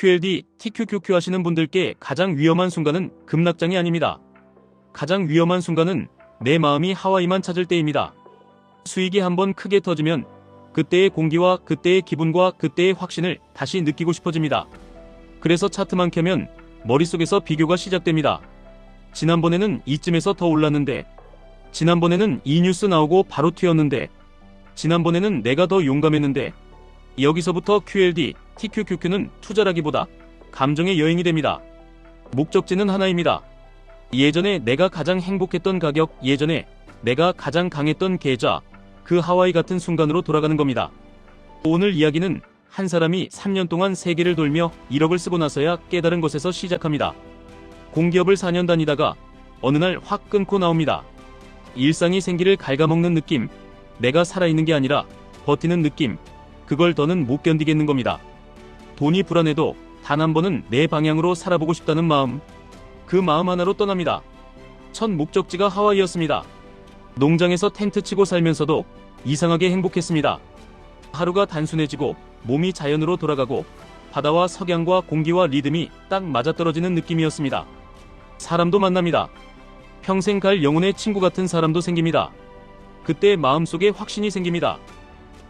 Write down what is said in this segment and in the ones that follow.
QLD, TQQQ 하시는 분들께 가장 위험한 순간은 급락장이 아닙니다. 가장 위험한 순간은 내 마음이 하와이만 찾을 때입니다. 수익이 한번 크게 터지면 그때의 공기와 그때의 기분과 그때의 확신을 다시 느끼고 싶어집니다. 그래서 차트만 켜면 머릿속에서 비교가 시작됩니다. 지난번에는 이쯤에서 더 올랐는데, 지난번에는 이 뉴스 나오고 바로 튀었는데, 지난번에는 내가 더 용감했는데, 여기서부터 QLD, TQQQ는 투자라기보다 감정의 여행이 됩니다. 목적지는 하나입니다. 예전에 내가 가장 행복했던 가격, 예전에 내가 가장 강했던 계좌, 그 하와이 같은 순간으로 돌아가는 겁니다. 오늘 이야기는 한 사람이 3년 동안 세계를 돌며 1억을 쓰고 나서야 깨달은 것에서 시작합니다. 공기업을 4년 다니다가 어느 날 확 끊고 나옵니다. 일상이 생기를 갉아먹는 느낌, 내가 살아있는 게 아니라 버티는 느낌, 그걸 더는 못 견디겠는 겁니다. 돈이 불안해도 단 한 번은 내 방향으로 살아보고 싶다는 마음, 그 마음 하나로 떠납니다. 첫 목적지가 하와이였습니다. 농장에서 텐트 치고 살면서도 이상하게 행복했습니다. 하루가 단순해지고 몸이 자연으로 돌아가고 바다와 석양과 공기와 리듬이 딱 맞아떨어지는 느낌이었습니다. 사람도 만납니다. 평생 갈 영혼의 친구 같은 사람도 생깁니다. 그때 마음속에 확신이 생깁니다.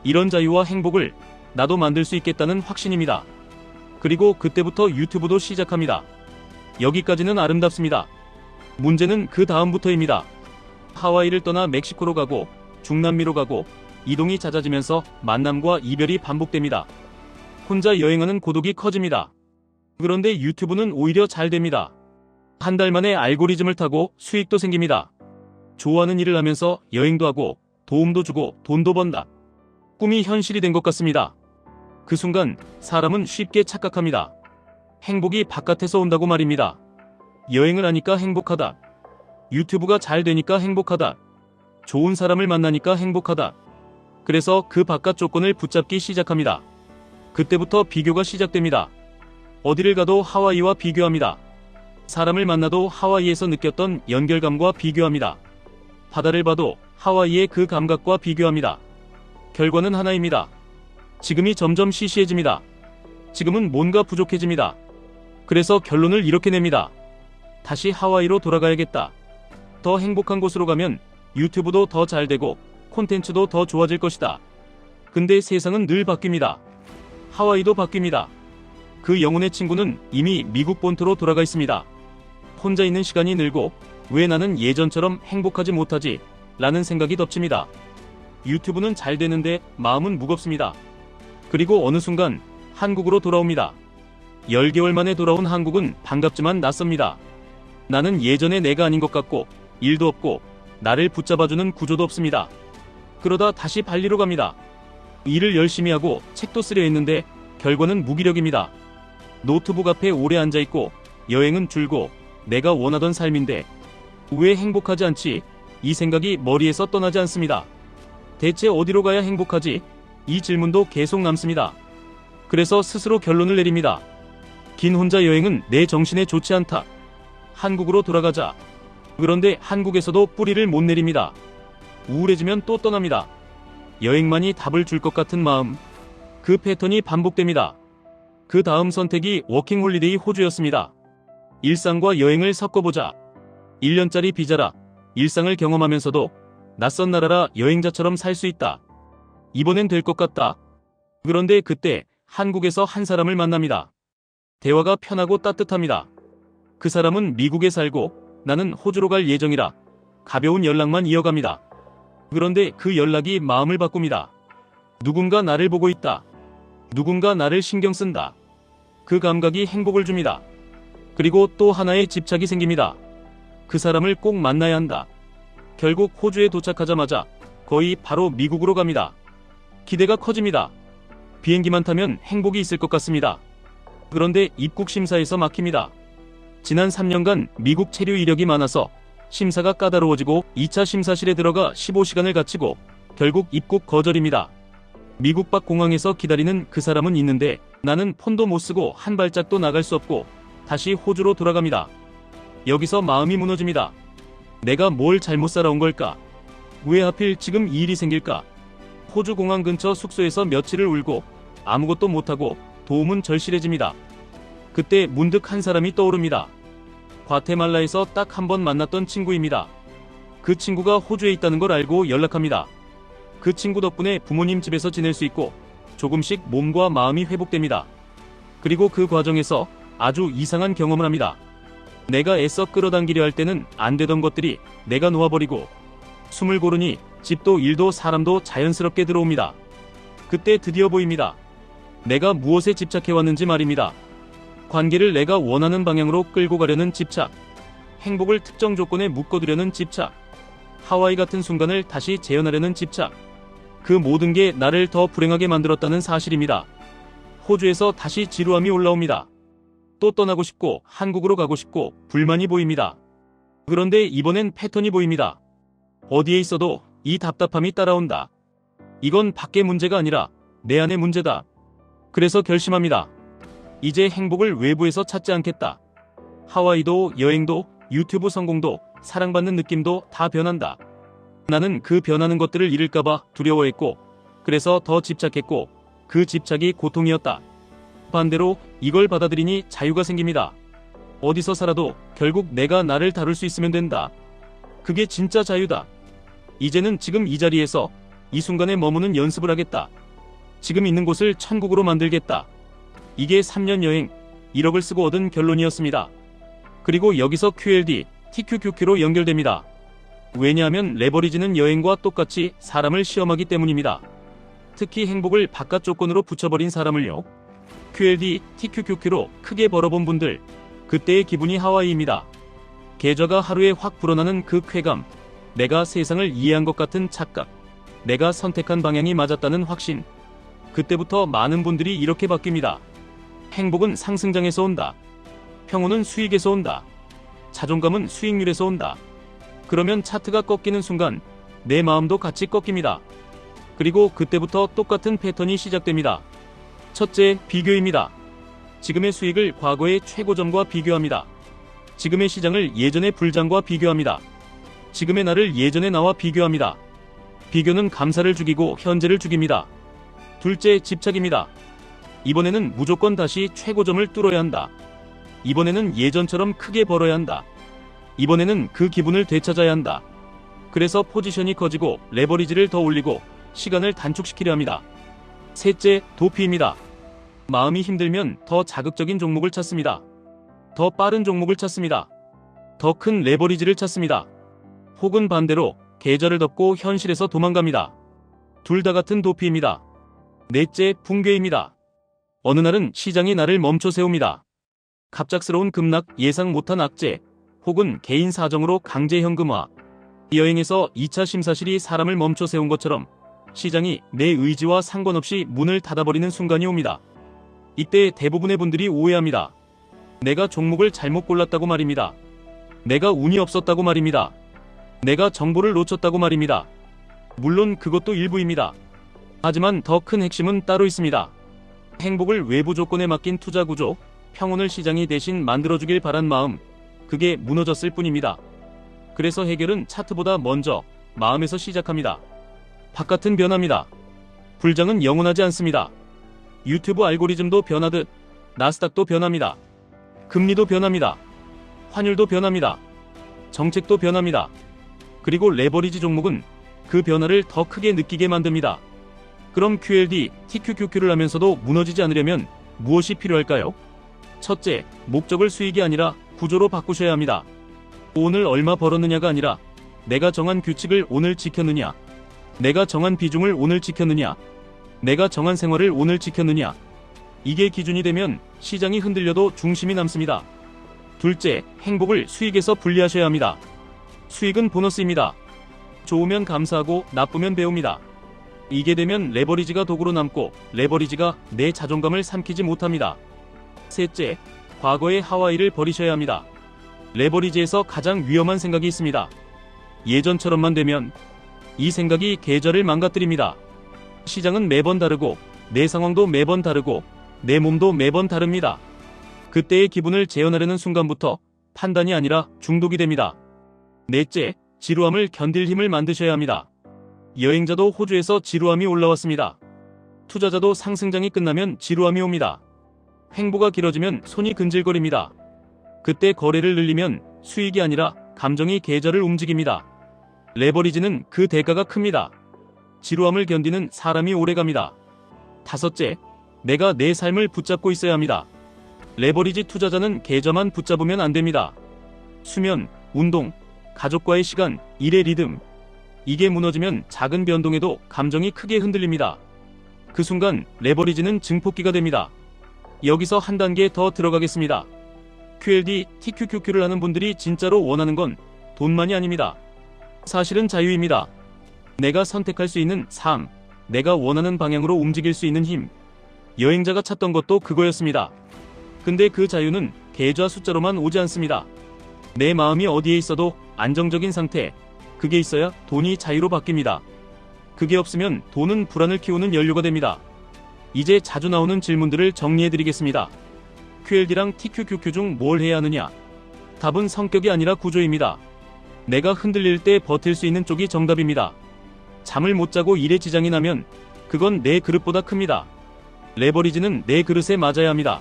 이런 자유와 행복을 나도 만들 수 있겠다는 확신입니다. 그리고 그때부터 유튜브도 시작합니다. 여기까지는 아름답습니다. 문제는 그 다음부터입니다. 하와이를 떠나 멕시코로 가고 중남미로 가고 이동이 잦아지면서 만남과 이별이 반복됩니다. 혼자 여행하는 고독이 커집니다. 그런데 유튜브는 오히려 잘 됩니다. 한 달 만에 알고리즘을 타고 수익도 생깁니다. 좋아하는 일을 하면서 여행도 하고 도움도 주고 돈도 번다. 꿈이 현실이 된 것 같습니다. 그 순간 사람은 쉽게 착각합니다. 행복이 바깥에서 온다고 말입니다. 여행을 하니까 행복하다. 유튜브가 잘 되니까 행복하다. 좋은 사람을 만나니까 행복하다. 그래서 그 바깥 조건을 붙잡기 시작합니다. 그때부터 비교가 시작됩니다. 어디를 가도 하와이와 비교합니다. 사람을 만나도 하와이에서 느꼈던 연결감과 비교합니다. 바다를 봐도 하와이의 그 감각과 비교합니다. 결과는 하나입니다. 지금이 점점 시시해집니다. 지금은 뭔가 부족해집니다. 그래서 결론을 이렇게 냅니다. 다시 하와이로 돌아가야겠다. 더 행복한 곳으로 가면 유튜브도 더 잘 되고 콘텐츠도 더 좋아질 것이다. 근데 세상은 늘 바뀝니다. 하와이도 바뀝니다. 그 영혼의 친구는 이미 미국 본토로 돌아가 있습니다. 혼자 있는 시간이 늘고 왜 나는 예전처럼 행복하지 못하지? 라는 생각이 덮칩니다. 유튜브는 잘 되는데 마음은 무겁습니다. 그리고 어느 순간 한국으로 돌아옵니다. 10개월 만에 돌아온 한국은 반갑지만 낯섭니다. 나는 예전의 내가 아닌 것 같고 일도 없고 나를 붙잡아주는 구조도 없습니다. 그러다 다시 발리로 갑니다. 일을 열심히 하고 책도 쓰려 했는데 결과는 무기력입니다. 노트북 앞에 오래 앉아있고 여행은 줄고 내가 원하던 삶인데 왜 행복하지 않지? 이 생각이 머리에서 떠나지 않습니다. 대체 어디로 가야 행복하지? 이 질문도 계속 남습니다. 그래서 스스로 결론을 내립니다. 긴 혼자 여행은 내 정신에 좋지 않다. 한국으로 돌아가자. 그런데 한국에서도 뿌리를 못 내립니다. 우울해지면 또 떠납니다. 여행만이 답을 줄 것 같은 마음. 그 패턴이 반복됩니다. 그 다음 선택이 워킹홀리데이 호주였습니다. 일상과 여행을 섞어보자. 1년짜리 비자라 일상을 경험하면서도 낯선 나라라 여행자처럼 살 수 있다. 이번엔 될 것 같다. 그런데 그때 한국에서 한 사람을 만납니다. 대화가 편하고 따뜻합니다. 그 사람은 미국에 살고 나는 호주로 갈 예정이라 가벼운 연락만 이어갑니다. 그런데 그 연락이 마음을 바꿉니다. 누군가 나를 보고 있다. 누군가 나를 신경 쓴다. 그 감각이 행복을 줍니다. 그리고 또 하나의 집착이 생깁니다. 그 사람을 꼭 만나야 한다. 결국 호주에 도착하자마자 거의 바로 미국으로 갑니다. 기대가 커집니다. 비행기만 타면 행복이 있을 것 같습니다. 그런데 입국 심사에서 막힙니다. 지난 3년간 미국 체류 이력이 많아서 심사가 까다로워지고 2차 심사실에 들어가 15시간을 갇히고 결국 입국 거절입니다. 미국 밖 공항에서 기다리는 그 사람은 있는데 나는 폰도 못 쓰고 한 발짝도 나갈 수 없고 다시 호주로 돌아갑니다. 여기서 마음이 무너집니다. 내가 뭘 잘못 살아온 걸까? 왜 하필 지금 이 일이 생길까? 호주 공항 근처 숙소에서 며칠을 울고 아무것도 못하고 도움은 절실해집니다. 그때 문득 한 사람이 떠오릅니다. 과테말라에서 딱 한 번 만났던 친구입니다. 그 친구가 호주에 있다는 걸 알고 연락합니다. 그 친구 덕분에 부모님 집에서 지낼 수 있고 조금씩 몸과 마음이 회복됩니다. 그리고 그 과정에서 아주 이상한 경험을 합니다. 내가 애써 끌어당기려 할 때는 안 되던 것들이 내가 놓아버리고 숨을 고르니 집도 일도 사람도 자연스럽게 들어옵니다. 그때 드디어 보입니다. 내가 무엇에 집착해왔는지 말입니다. 관계를 내가 원하는 방향으로 끌고 가려는 집착, 행복을 특정 조건에 묶어두려는 집착, 하와이 같은 순간을 다시 재현하려는 집착, 그 모든 게 나를 더 불행하게 만들었다는 사실입니다. 호주에서 다시 지루함이 올라옵니다. 또 떠나고 싶고 한국으로 가고 싶고 불만이 보입니다. 그런데 이번엔 패턴이 보입니다. 어디에 있어도 이 답답함이 따라온다. 이건 밖의 문제가 아니라 내 안의 문제다. 그래서 결심합니다. 이제 행복을 외부에서 찾지 않겠다. 하와이도 여행도 유튜브 성공도 사랑받는 느낌도 다 변한다. 나는 그 변하는 것들을 잃을까봐 두려워했고 그래서 더 집착했고 그 집착이 고통이었다. 반대로 이걸 받아들이니 자유가 생깁니다. 어디서 살아도 결국 내가 나를 다룰 수 있으면 된다. 그게 진짜 자유다. 이제는 지금 이 자리에서 이 순간에 머무는 연습을 하겠다. 지금 있는 곳을 천국으로 만들겠다. 이게 3년 여행 1억을 쓰고 얻은 결론이었습니다. 그리고 여기서 QLD, TQQQ로 연결됩니다. 왜냐하면 레버리지는 여행과 똑같이 사람을 시험하기 때문입니다. 특히 행복을 바깥 조건으로 붙여버린 사람을요. QLD, TQQQ로 크게 벌어본 분들, 그때의 기분이 하와이입니다. 계좌가 하루에 확 불어나는 그 쾌감, 내가 세상을 이해한 것 같은 착각, 내가 선택한 방향이 맞았다는 확신. 그때부터 많은 분들이 이렇게 바뀝니다. 행복은 상승장에서 온다. 평온은 수익에서 온다. 자존감은 수익률에서 온다. 그러면 차트가 꺾이는 순간 내 마음도 같이 꺾입니다. 그리고 그때부터 똑같은 패턴이 시작됩니다. 첫째, 비교입니다. 지금의 수익을 과거의 최고점과 비교합니다. 지금의 시장을 예전의 불장과 비교합니다. 지금의 나를 예전의 나와 비교합니다. 비교는 감사를 죽이고 현재를 죽입니다. 둘째, 집착입니다. 이번에는 무조건 다시 최고점을 뚫어야 한다. 이번에는 예전처럼 크게 벌어야 한다. 이번에는 그 기분을 되찾아야 한다. 그래서 포지션이 커지고 레버리지를 더 올리고 시간을 단축시키려 합니다. 셋째, 도피입니다. 마음이 힘들면 더 자극적인 종목을 찾습니다. 더 빠른 종목을 찾습니다. 더 큰 레버리지를 찾습니다. 혹은 반대로 계좌를 덮고 현실에서 도망갑니다. 둘 다 같은 도피입니다. 넷째, 붕괴입니다. 어느 날은 시장이 나를 멈춰 세웁니다. 갑작스러운 급락, 예상 못한 악재, 혹은 개인 사정으로 강제 현금화. 여행에서 2차 심사실이 사람을 멈춰 세운 것처럼 시장이 내 의지와 상관없이 문을 닫아버리는 순간이 옵니다. 이때 대부분의 분들이 오해합니다. 내가 종목을 잘못 골랐다고 말입니다. 내가 운이 없었다고 말입니다. 내가 정보를 놓쳤다고 말입니다. 물론 그것도 일부입니다. 하지만 더 큰 핵심은 따로 있습니다. 행복을 외부 조건에 맡긴 투자 구조, 평온을 시장이 대신 만들어주길 바란 마음, 그게 무너졌을 뿐입니다. 그래서 해결은 차트보다 먼저 마음에서 시작합니다. 바깥은 변합니다. 불장은 영원하지 않습니다. 유튜브 알고리즘도 변하듯 나스닥도 변합니다. 금리도 변합니다. 환율도 변합니다. 정책도 변합니다. 그리고 레버리지 종목은 그 변화를 더 크게 느끼게 만듭니다. 그럼 QLD, TQQQ를 하면서도 무너지지 않으려면 무엇이 필요할까요? 첫째, 목적을 수익이 아니라 구조로 바꾸셔야 합니다. 오늘 얼마 벌었느냐가 아니라 내가 정한 규칙을 오늘 지켰느냐, 내가 정한 비중을 오늘 지켰느냐, 내가 정한 생활을 오늘 지켰느냐. 이게 기준이 되면 시장이 흔들려도 중심이 남습니다. 둘째, 행복을 수익에서 분리하셔야 합니다. 수익은 보너스입니다. 좋으면 감사하고 나쁘면 배웁니다. 이게 되면 레버리지가 도구로 남고 레버리지가 내 자존감을 삼키지 못합니다. 셋째, 과거의 하와이를 버리셔야 합니다. 레버리지에서 가장 위험한 생각이 있습니다. 예전처럼만 되면 이 생각이 계좌를 망가뜨립니다. 시장은 매번 다르고 내 상황도 매번 다르고 내 몸도 매번 다릅니다. 그때의 기분을 재현하려는 순간부터 판단이 아니라 중독이 됩니다. 넷째, 지루함을 견딜 힘을 만드셔야 합니다. 여행자도 호주에서 지루함이 올라왔습니다. 투자자도 상승장이 끝나면 지루함이 옵니다. 횡보가 길어지면 손이 근질거립니다. 그때 거래를 늘리면 수익이 아니라 감정이 계좌를 움직입니다. 레버리지는 그 대가가 큽니다. 지루함을 견디는 사람이 오래갑니다. 다섯째, 내가 내 삶을 붙잡고 있어야 합니다. 레버리지 투자자는 계좌만 붙잡으면 안 됩니다. 수면, 운동, 가족과의 시간, 일의 리듬. 이게 무너지면 작은 변동에도 감정이 크게 흔들립니다. 그 순간 레버리지는 증폭기가 됩니다. 여기서 한 단계 더 들어가겠습니다. QLD, TQQQ를 하는 분들이 진짜로 원하는 건 돈만이 아닙니다. 사실은 자유입니다. 내가 선택할 수 있는 삶, 내가 원하는 방향으로 움직일 수 있는 힘. 여행자가 찾던 것도 그거였습니다. 근데 그 자유는 계좌 숫자로만 오지 않습니다. 내 마음이 어디에 있어도 안정적인 상태, 그게 있어야 돈이 자유로 바뀝니다. 그게 없으면 돈은 불안을 키우는 연료가 됩니다. 이제 자주 나오는 질문들을 정리해드리겠습니다. QLD랑 TQQQ 중 뭘 해야 하느냐? 답은 성격이 아니라 구조입니다. 내가 흔들릴 때 버틸 수 있는 쪽이 정답입니다. 잠을 못 자고 일에 지장이 나면 그건 내 그릇보다 큽니다. 레버리지는 내 그릇에 맞아야 합니다.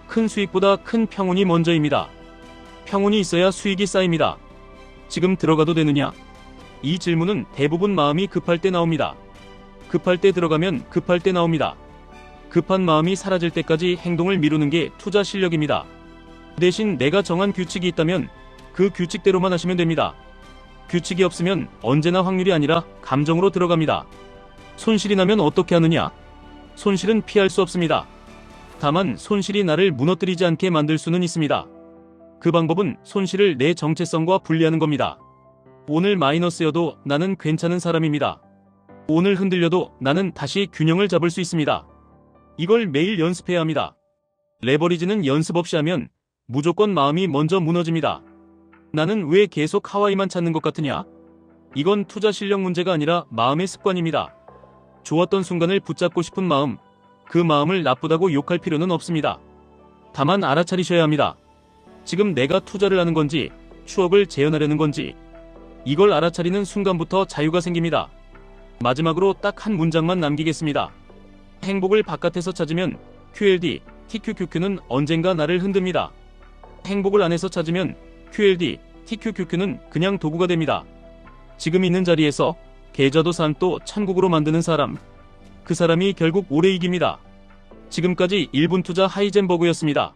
큰 수익보다 큰 평온이 먼저입니다. 평온이 있어야 수익이 쌓입니다. 지금 들어가도 되느냐? 이 질문은 대부분 마음이 급할 때 나옵니다. 급할 때 들어가면 급할 때 나옵니다. 급한 마음이 사라질 때까지 행동을 미루는 게 투자 실력입니다. 대신 내가 정한 규칙이 있다면 그 규칙대로만 하시면 됩니다. 규칙이 없으면 언제나 확률이 아니라 감정으로 들어갑니다. 손실이 나면 어떻게 하느냐? 손실은 피할 수 없습니다. 다만 손실이 나를 무너뜨리지 않게 만들 수는 있습니다. 그 방법은 손실을 내 정체성과 분리하는 겁니다. 오늘 마이너스여도 나는 괜찮은 사람입니다. 오늘 흔들려도 나는 다시 균형을 잡을 수 있습니다. 이걸 매일 연습해야 합니다. 레버리지는 연습 없이 하면 무조건 마음이 먼저 무너집니다. 나는 왜 계속 하와이만 찾는 것 같으냐? 이건 투자 실력 문제가 아니라 마음의 습관입니다. 좋았던 순간을 붙잡고 싶은 마음, 그 마음을 나쁘다고 욕할 필요는 없습니다. 다만 알아차리셔야 합니다. 지금 내가 투자를 하는 건지, 추억을 재현하려는 건지, 이걸 알아차리는 순간부터 자유가 생깁니다. 마지막으로 딱 한 문장만 남기겠습니다. 행복을 바깥에서 찾으면 QLD, TQQQ는 언젠가 나를 흔듭니다. 행복을 안에서 찾으면 QLD, TQQQ는 그냥 도구가 됩니다. 지금 있는 자리에서 계좌도 삶도 천국으로 만드는 사람, 그 사람이 결국 오래 이깁니다. 지금까지 1분 투자 하이젠버그였습니다.